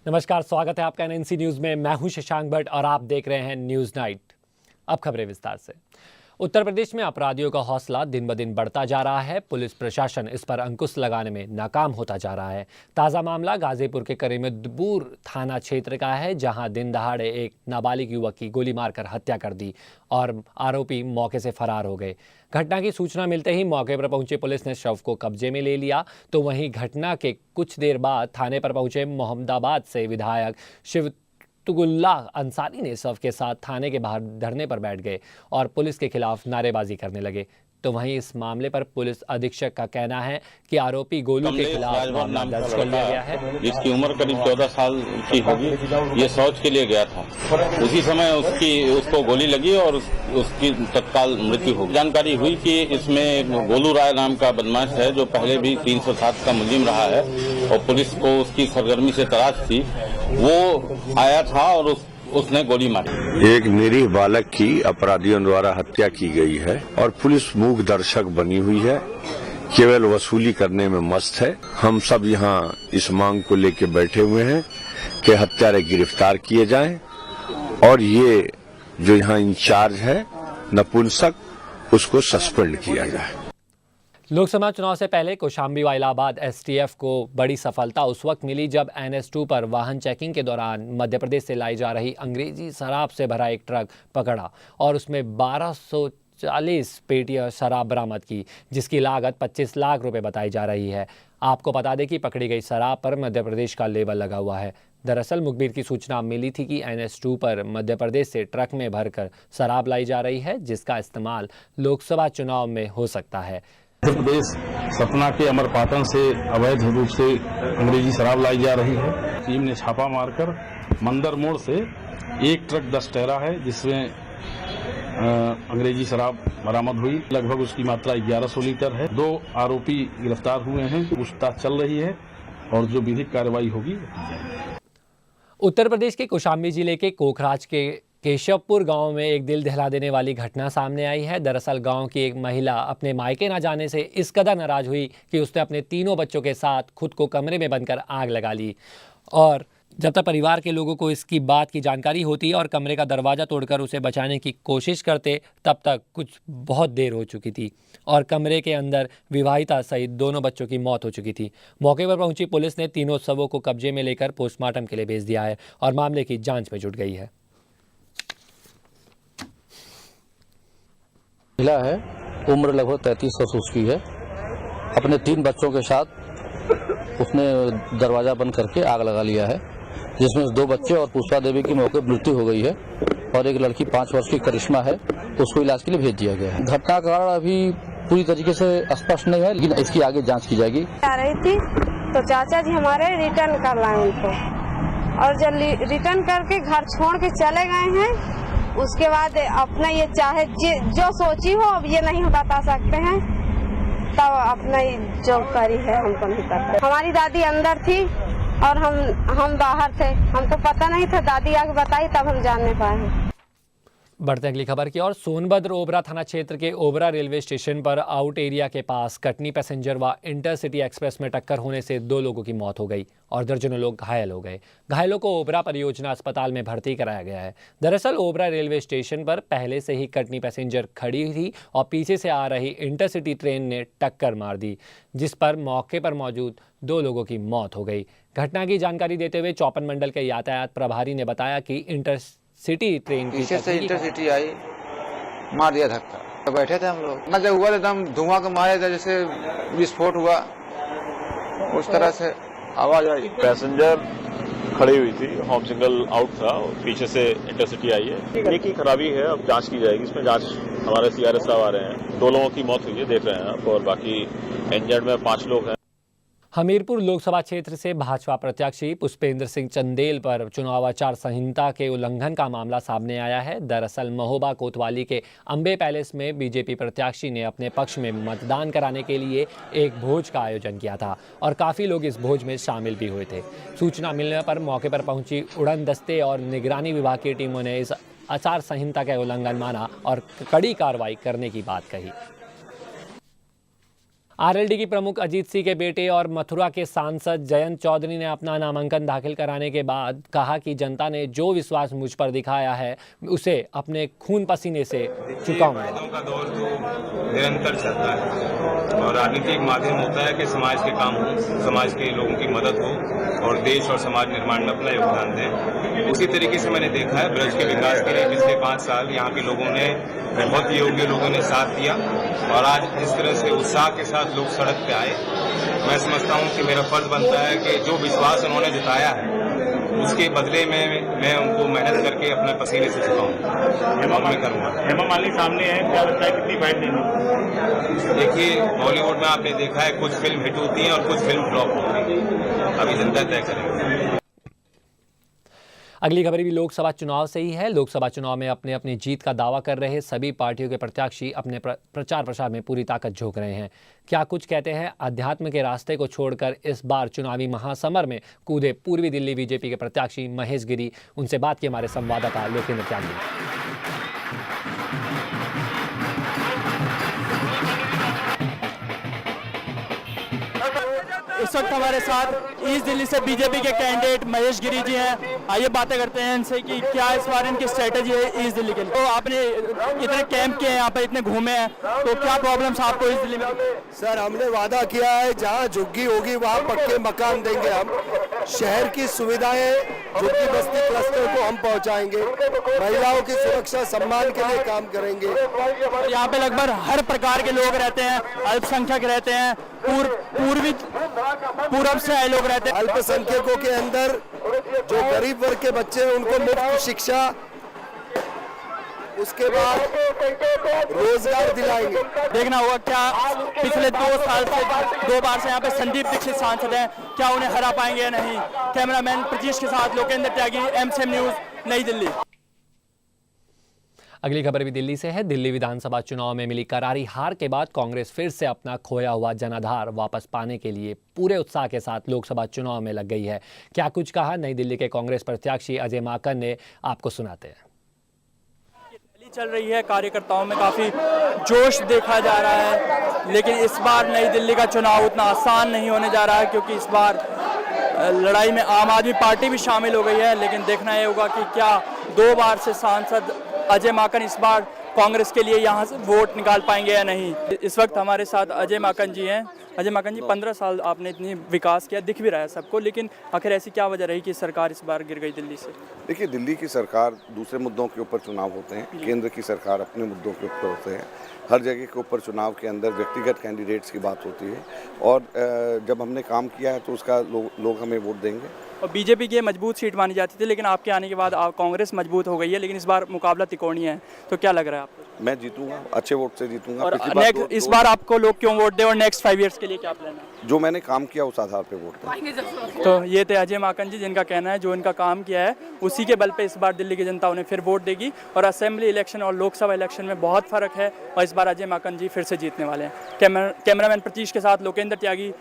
नमस्कार, स्वागत है आपका एनएनसी न्यूज में। मैं हूं शशांक भट्ट और आप देख रहे हैं न्यूज नाइट। अब खबरें विस्तार से। उत्तर प्रदेश में अपराधियों का हौसला दिन ब दिन बढ़ता जा रहा है। पुलिस प्रशासन इस पर अंकुश लगाने में नाकाम होता जा रहा है। ताज़ा मामला गाजीपुर के करीमुद्दीनपुर थाना क्षेत्र का है, जहां दिन दहाड़े एक नाबालिग युवक की गोली मारकर हत्या कर दी और आरोपी मौके से फरार हो गए। घटना की सूचना मिलते ही मौके पर पहुंची पुलिस ने शव को कब्जे में ले लिया। तो वहीं घटना के कुछ देर बाद थाने पर पहुंचे मोहम्मदाबाद से विधायक शिवतुगुल्लाह अंसारी ने शव के साथ थाने के बाहर धरने पर बैठ गए और पुलिस के खिलाफ नारेबाजी करने लगे। तो वहीं इस मामले पर पुलिस अधीक्षक का कहना है कि आरोपी गोलू के खिलाफ मामला दर्ज कर लिया गया है, जिसकी उम्र करीब 14 साल की होगी। ये शौच के लिए गया था। उसी समय उसको गोली लगी और उसकी तत्काल मृत्यु हो गई। जानकारी हुई कि इसमें गोलू राय नाम का बदमाश है, जो पहले भी 307 का मुलजिम रहा है और पुलिस को उसकी सरगर्मी से तलाश थी। वो आया था और उसने गोली मारी। एक निरीह बालक की अपराधियों द्वारा हत्या की गई है और पुलिस मूक दर्शक बनी हुई है, केवल वसूली करने में मस्त है। हम सब यहाँ इस मांग को लेकर बैठे हुए हैं कि हत्यारे गिरफ्तार किए जाएं और ये जो यहाँ इंचार्ज है नपुंसक, उसको सस्पेंड किया जाए। लोकसभा चुनाव से पहले कौशाम्बी व इलाहाबाद एसटीएफ को बड़ी सफलता उस वक्त मिली जब NH2 पर वाहन चेकिंग के दौरान मध्य प्रदेश से लाई जा रही अंग्रेजी शराब से भरा एक ट्रक पकड़ा और उसमें 1240 पेटियां शराब बरामद की, जिसकी लागत 25 लाख रुपए बताई जा रही है। आपको बता दें कि पकड़ी गई शराब पर मध्य प्रदेश का लेबल लगा हुआ है। दरअसल मुखबिर की सूचना मिली थी कि NH2 पर मध्य प्रदेश से ट्रक में भरकर शराब लाई जा रही है, जिसका इस्तेमाल लोकसभा चुनाव में हो सकता है। मध्य प्रदेश सतना के अमरपाटन से अवैध रूप से अंग्रेजी शराब लाई जा रही है। टीम ने छापा मारकर मंदर मोड़ से एक ट्रक 10 टैरा है, जिसमें अंग्रेजी शराब बरामद हुई। लगभग उसकी मात्रा 1100 लीटर है। 2 आरोपी गिरफ्तार हुए हैं। पूछताछ चल रही है और जो विधिक कार्रवाई होगी। उत्तर प्रदेश के कौशाम्बी जिले के कोखराज के केशवपुर गांव में एक दिल दहला देने वाली घटना सामने आई है। दरअसल गांव की एक महिला अपने मायके न जाने से इस कदर नाराज हुई कि उसने अपने 3 बच्चों के साथ खुद को कमरे में बंद कर आग लगा ली और जब तक परिवार के लोगों को इसकी बात की जानकारी होती और कमरे का दरवाज़ा तोड़कर उसे बचाने की कोशिश करते, तब तक कुछ बहुत देर हो चुकी थी और कमरे के अंदर विवाहिता सहित दोनों बच्चों की मौत हो चुकी थी। मौके पर पहुंची पुलिस ने तीनों शवों को कब्जे में लेकर पोस्टमार्टम के लिए भेज दिया है और मामले की जाँच में जुट गई है। महिला है, उम्र लगभग 33 वर्ष उसकी है। अपने 3 बच्चों के साथ उसने दरवाजा बंद करके आग लगा लिया है, जिसमें 2 बच्चे और पुष्पा देवी की मौके पर मृत्यु हो गई है और एक लड़की 5 वर्ष की करिश्मा है, उसको इलाज के लिए भेज दिया गया है। घटना का कारण अभी पूरी तरीके से स्पष्ट नहीं है, लेकिन इसकी आगे जांच की जाएगी। आ रही थी तो चाचा जी हमारे रिटर्न कर लाए उनको और जब रिटर्न करके घर छोड़ के चले गए हैं, उसके बाद अपना ये चाहे जो सोची हो, अब ये नहीं बता सकते हैं, तब अपना जो करी है हमको नहीं पता। हमारी दादी अंदर थी और हम बाहर थे, हमको पता नहीं था। दादी आगे बताई तब हम जानने पाए। बढ़ते अगली खबर की ओर। सोनभद्र ओबरा थाना क्षेत्र के ओबरा रेलवे स्टेशन पर आउट एरिया के पास कटनी पैसेंजर व इंटरसिटी एक्सप्रेस में टक्कर होने से 2 लोगों की मौत हो गई और दर्जनों लोग घायल हो गए। घायलों को ओबरा परियोजना अस्पताल में भर्ती कराया गया है। दरअसल ओबरा रेलवे स्टेशन पर पहले से ही कटनी पैसेंजर खड़ी थी और पीछे से आ रही इंटरसिटी ट्रेन ने टक्कर मार दी, जिस पर मौके पर मौजूद 2 लोगों की मौत हो गई। घटना की जानकारी देते हुए चौपन मंडल के यातायात प्रभारी ने बताया कि इंटरसिटी ट्रेन पीछे से इंटरसिटी आई, मार दिया धक्का। तो बैठे थे हम लोग, न जब हुआ एकदम धुआं का मारे थे, जैसे विस्फोट हुआ उस तरह से आवाज आई। पैसेंजर खड़ी हुई थी, होम सिंगल आउट था, पीछे से इंटरसिटी आई है। एक ही खराबी है, अब जांच की जाएगी। इसमें जांच हमारे CRS साहब आ रहे हैं। 2 लोगों की मौत हुई है, देख रहे हैं आप, और बाकी इंजर्ड में 5 लोग हैं। हमीरपुर लोकसभा क्षेत्र से भाजपा प्रत्याशी पुष्पेंद्र सिंह चंदेल पर चुनाव आचार संहिता के उल्लंघन का मामला सामने आया है। दरअसल महोबा कोतवाली के अंबे पैलेस में बीजेपी प्रत्याशी ने अपने पक्ष में मतदान कराने के लिए एक भोज का आयोजन किया था और काफ़ी लोग इस भोज में शामिल भी हुए थे। सूचना मिलने पर मौके पर पहुंची उड़न दस्ते और निगरानी विभाग की टीमों ने इस आचार संहिता का उल्लंघन माना और कड़ी कार्रवाई करने की बात कही। आरएलडी की प्रमुख अजीत सिंह के बेटे और मथुरा के सांसद जयंत चौधरी ने अपना नामांकन दाखिल कराने के बाद कहा कि जनता ने जो विश्वास मुझ पर दिखाया है उसे अपने खून पसीने से चुकाऊंगा। का दौर जो निरंतर चलता है और राजनीति एक माध्यम होता है कि समाज के काम हो, समाज के लोगों की मदद हो और देश और समाज निर्माण में अपना योगदान दें। उसी तरीके से मैंने देखा है ब्रज के विकास के लिए पिछले 5 साल यहाँ के लोगों ने, बहुत योग्य लोगों ने साथ दिया और आज जिस तरह से उत्साह के साथ लोग सड़क पे आए, मैं समझता हूँ कि मेरा फर्ज बनता है कि जो विश्वास उन्होंने जताया है उसके बदले में मैं उनको मेहनत करके अपने पसीने से चुकाऊँ। मैं करूँगा। हेमा मालिनी सामने है, क्या लगता है कितनी फाइट देंगे? देखिए, बॉलीवुड में आपने देखा है कुछ फिल्म हिट होती हैं और कुछ फिल्म फ्लॉप होती हैं। अभी जनता तय करेगी। अगली खबर भी लोकसभा चुनाव से ही है। लोकसभा चुनाव में अपने अपनी जीत का दावा कर रहे सभी पार्टियों के प्रत्याशी अपने प्रचार प्रसार में पूरी ताकत झोंक रहे हैं। क्या कुछ कहते हैं अध्यात्म के रास्ते को छोड़कर इस बार चुनावी महासमर में कूदे पूर्वी दिल्ली बीजेपी के प्रत्याशी महेश गिरी। उनसे बात की हमारे संवाददाता लोकेंद्र त्यागी। इस वक्त हमारे साथ ईस्ट दिल्ली से बीजेपी के कैंडिडेट महेश गिरी जी हैं। आइए बातें करते हैं इनसे कि क्या इस बार इनकी स्ट्रेटेजी है ईस्ट दिल्ली के लिए। तो आपने इतने कैंप किए हैं, यहाँ पर इतने घूमे हैं, तो क्या प्रॉब्लम्स आपको ईस्ट दिल्ली में? सर, हमने वादा किया है जहाँ झुग्गी होगी वहाँ पक्के मकान देंगे। हम शहर की सुविधाएं झुग्गी बस्ती क्लस्टर को हम पहुँचाएंगे। महिलाओं की सुरक्षा सम्मान के लिए काम करेंगे। यहाँ पे लगभग हर प्रकार के लोग रहते हैं, अल्पसंख्यक रहते हैं, पूर्व से आए लोग रहते हैं। अल्पसंख्यकों के अंदर जो गरीब वर्ग के बच्चे हैं उनको मुफ्त शिक्षा, उसके बाद रोजगार दिलाएंगे। देखना होगा क्या पिछले 2 साल से 2 बार से यहाँ पे संदीप दीक्षित सांसद हैं, क्या उन्हें हरा पाएंगे या नहीं। कैमरामैन प्रतीश के साथ लोकेंद्र त्यागी, एमसीएम न्यूज, नई दिल्ली। अगली खबर भी दिल्ली से है। दिल्ली विधानसभा चुनाव में मिली करारी हार के बाद कांग्रेस फिर से अपना खोया हुआ जनाधार वापस पाने के लिए पूरे उत्साह के साथ लोकसभा चुनाव में लग गई है। क्या कुछ कहा नई दिल्ली के कांग्रेस प्रत्याशी अजय माकन ने, आपको सुनाते हैं। रैली चल रही है, कार्यकर्ताओं में काफी जोश देखा जा रहा है, लेकिन इस बार नई दिल्ली का चुनाव उतना आसान नहीं होने जा रहा है क्योंकि इस बार लड़ाई में आम आदमी पार्टी भी शामिल हो गई है। लेकिन देखना ये होगा कि क्या 2 बार से सांसद अजय माकन इस बार कांग्रेस के लिए यहाँ से वोट निकाल पाएंगे या नहीं। इस वक्त हमारे साथ अजय माकन जी हैं। अजय माकन जी, 15 साल आपने इतनी विकास किया, दिख भी रहा है सबको, लेकिन आखिर ऐसी क्या वजह रही कि सरकार इस बार गिर गई दिल्ली से? देखिए, दिल्ली की सरकार दूसरे मुद्दों के ऊपर चुनाव होते हैं, केंद्र की सरकार अपने मुद्दों के ऊपर होते हैं। हर जगह के ऊपर चुनाव के अंदर व्यक्तिगत कैंडिडेट्स की बात होती है और जब हमने काम किया है तो उसका लोग हमें वोट देंगे। और बीजेपी की मजबूत सीट मानी जाती थी, लेकिन आपके आने के बाद कांग्रेस मजबूत हो गई है, लेकिन इस बार मुकाबला तिकोनी है, तो क्या लग रहा है आपको? मैं जीतूंगा, अच्छे वोट से जीतूंगा। और इस बार आपको लोग क्यों वोट दे और नेक्स्ट 5 इयर्स के लिए क्या प्लान है? जो मैंने काम किया उस आधार पे वोट दें। तो ये थे अजय माकन जी, जिनका कहना है जो इनका काम किया है उसी के बल पे इस बार दिल्ली की जनता उन्हें फिर वोट देगी। और असेंबली इलेक्शन और लोकसभा इलेक्शन में बहुत फर्क है और इस बार अजय माकन जी फिर से जीतने वाले हैं। कैमरामैन प्रतीश के साथ लोकेंद्र त्यागी,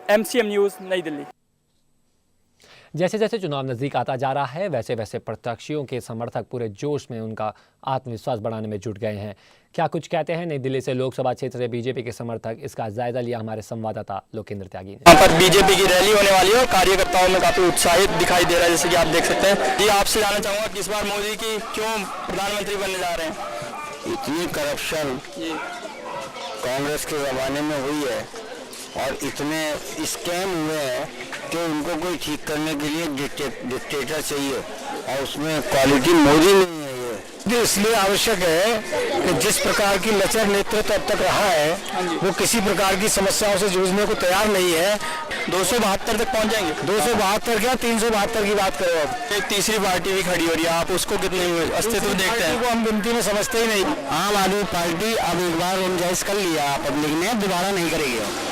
एमसीएम न्यूज़, नई दिल्ली। जैसे जैसे चुनाव नज़दीक आता जा रहा है वैसे वैसे प्रत्याशियों के समर्थक पूरे जोश में उनका आत्मविश्वास बढ़ाने में जुट गए हैं। क्या कुछ कहते हैं नई दिल्ली से लोकसभा क्षेत्र से बीजेपी के समर्थक, इसका जायजा लिया हमारे संवाददाता लोकेंद्र त्यागी ने। यहाँ पर बीजेपी की रैली होने वाली है और कार्यकर्ताओं में काफी उत्साहित दिखाई दे रहा है, जैसे कि आप देख सकते हैं। जी, आपसे जानना चाहूँगा कि इस बार मोदी की क्यों प्रधानमंत्री बनने जा रहे हैं? इतनी करप्शन कांग्रेस के जमाने में हुई है और इतने स्कैम हुए हैं कि उनको कोई ठीक करने के लिए डिक्टेटर चाहिए और उसमें क्वालिटी मोदी नहीं है। ये इसलिए आवश्यक है कि जिस प्रकार की लचर नेतृत्व अब तक रहा है वो किसी प्रकार की समस्याओं से जूझने को तैयार नहीं है। 272 तक पहुंच जाएंगे। 272 क्या 372 की बात करो। अब एक तीसरी पार्टी भी खड़ी हो रही है, आप उसको कितने अस्तित्व देखते हैं? वो हम गिनती में समझते ही नहीं। आम आदमी पार्टी अब एक बार गुंजाइश कर लिया पब्लिक ने, दोबारा नहीं करेगी।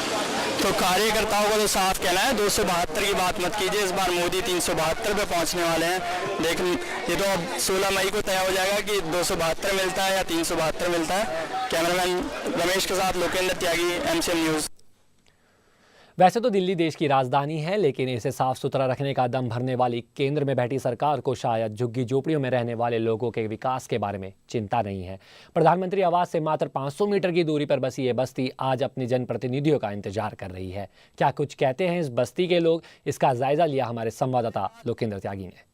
तो कार्यकर्ताओं को तो साफ कहना है 272 की बात मत कीजिए, इस बार मोदी 372 पे पहुंचने वाले हैं। लेकिन ये तो अब 16 मई को तय हो जाएगा कि 272 मिलता है या 372 मिलता है। कैमरामैन रमेश के साथ लोकेंद्र त्यागी, एमसीएम न्यूज़। वैसे तो दिल्ली देश की राजधानी है, लेकिन इसे साफ सुथरा रखने का दम भरने वाली केंद्र में बैठी सरकार को शायद झुग्गी झोपड़ियों में रहने वाले लोगों के विकास के बारे में चिंता नहीं है। प्रधानमंत्री आवास से मात्र 500 मीटर की दूरी पर बसी ये बस्ती आज अपने जनप्रतिनिधियों का इंतजार कर रही है। क्या कुछ कहते हैं इस बस्ती के लोग, इसका जायजा लिया हमारे संवाददाता लोकेंद्र त्यागी ने।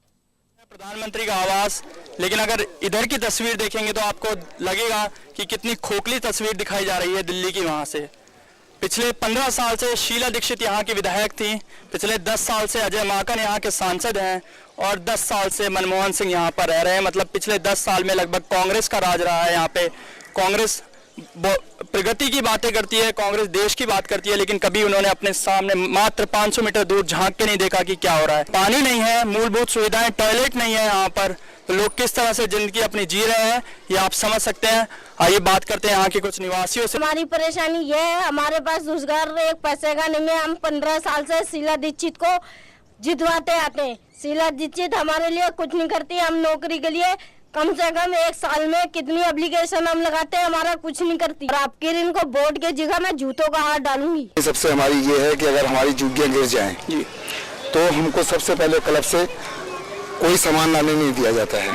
प्रधानमंत्री का आवास, लेकिन अगर इधर की तस्वीर देखेंगे तो आपको लगेगा कि कितनी खोखली तस्वीर दिखाई जा रही है दिल्ली की। वहां से पिछले 15 साल से शीला दीक्षित यहाँ की विधायक थी, पिछले 10 साल से अजय माकन यहाँ के सांसद हैं और 10 साल से मनमोहन सिंह यहाँ पर रह रहे हैं। मतलब पिछले 10 साल में लगभग कांग्रेस का राज रहा है यहाँ पे। कांग्रेस प्रगति की बातें करती है, कांग्रेस देश की बात करती है, लेकिन कभी उन्होंने अपने सामने मात्र 500 मीटर दूर झांक के नहीं देखा कि क्या हो रहा है। पानी नहीं है, मूलभूत सुविधाएं, टॉयलेट नहीं है यहाँ पर, तो लोग किस तरह से जिंदगी अपनी जी रहे हैं ये आप समझ सकते हैं। आइए बात करते हैं यहाँ के कुछ निवासियों से। हमारी परेशानी ये है, हमारे पास रोजगार एक पैसे का नहीं है। हम 15 साल से शीला दीक्षित को जितवाते आते हैं। शीला दीक्षित हमारे लिए कुछ नहीं करती। हम नौकरी के लिए कम से कम 1 साल में कितनी एप्लीकेशन हम लगाते हैं, हमारा कुछ नहीं करती। और आपके इनको वोट के जगह मैं जूतों का हाथ डालूंगी। सबसे हमारी ये है कि अगर हमारी झुग्गियां गिर जाएं तो हमको सबसे पहले क्लब से कोई सामान लाने नहीं दिया जाता है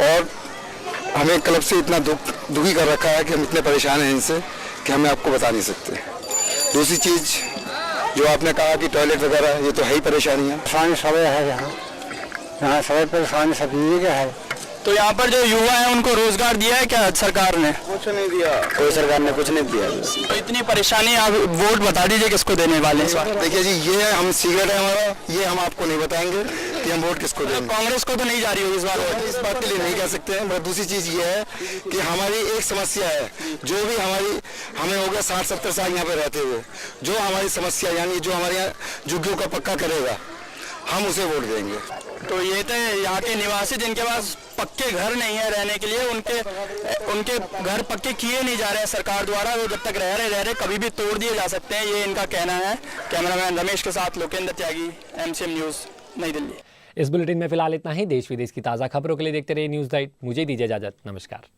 और हमें क्लब से इतना दुखी कर रखा है कि हम इतने परेशान हैं इनसे कि हमें आपको बता नहीं सकते। दूसरी चीज जो आपने कहा कि टॉयलेट वगैरह, ये तो है ही परेशानी है। परेशानी सब है यहाँ सब परेशानी सब क्या है। तो यहाँ पर जो युवा है उनको रोजगार दिया है क्या सरकार ने? कुछ नहीं दिया, कोई सरकार ने कुछ नहीं दिया। तो इतनी परेशानी, आप वोट बता दीजिए किसको देने वाले हैं। देखिए जी, ये हम सीक्रेट है हमारा, ये हम आपको नहीं बताएंगे कि हम वोट किसको देंगे। कांग्रेस को तो नहीं जा रही होगी इस बार, इस बात के लिए नहीं कह सकते हैं। मगर दूसरी चीज ये है कि हमारी एक समस्या है, जो भी हमें हो गया 60-70 साल यहाँ पे रहते हुए, जो हमारी समस्या यानी जो हमारे यहाँ झुग्गियों का पक्का करेगा हम उसे वोट देंगे। तो ये तो यहाँ के निवासी जिनके पास पक्के घर नहीं है रहने के लिए, उनके घर पक्के किए नहीं जा रहे हैं सरकार द्वारा। वो जब तक रह रहे कभी भी तोड़ दिए जा सकते हैं, ये इनका कहना है। कैमरामैन रमेश के साथ लोकेंद्र त्यागी, MCM न्यूज़, नई दिल्ली। इस बुलेटिन में फिलहाल इतना ही। देश विदेश की ताज़ा खबरों के लिए देखते रहिए न्यूज़ नाइट। मुझे दीजिए इजाजत, नमस्कार।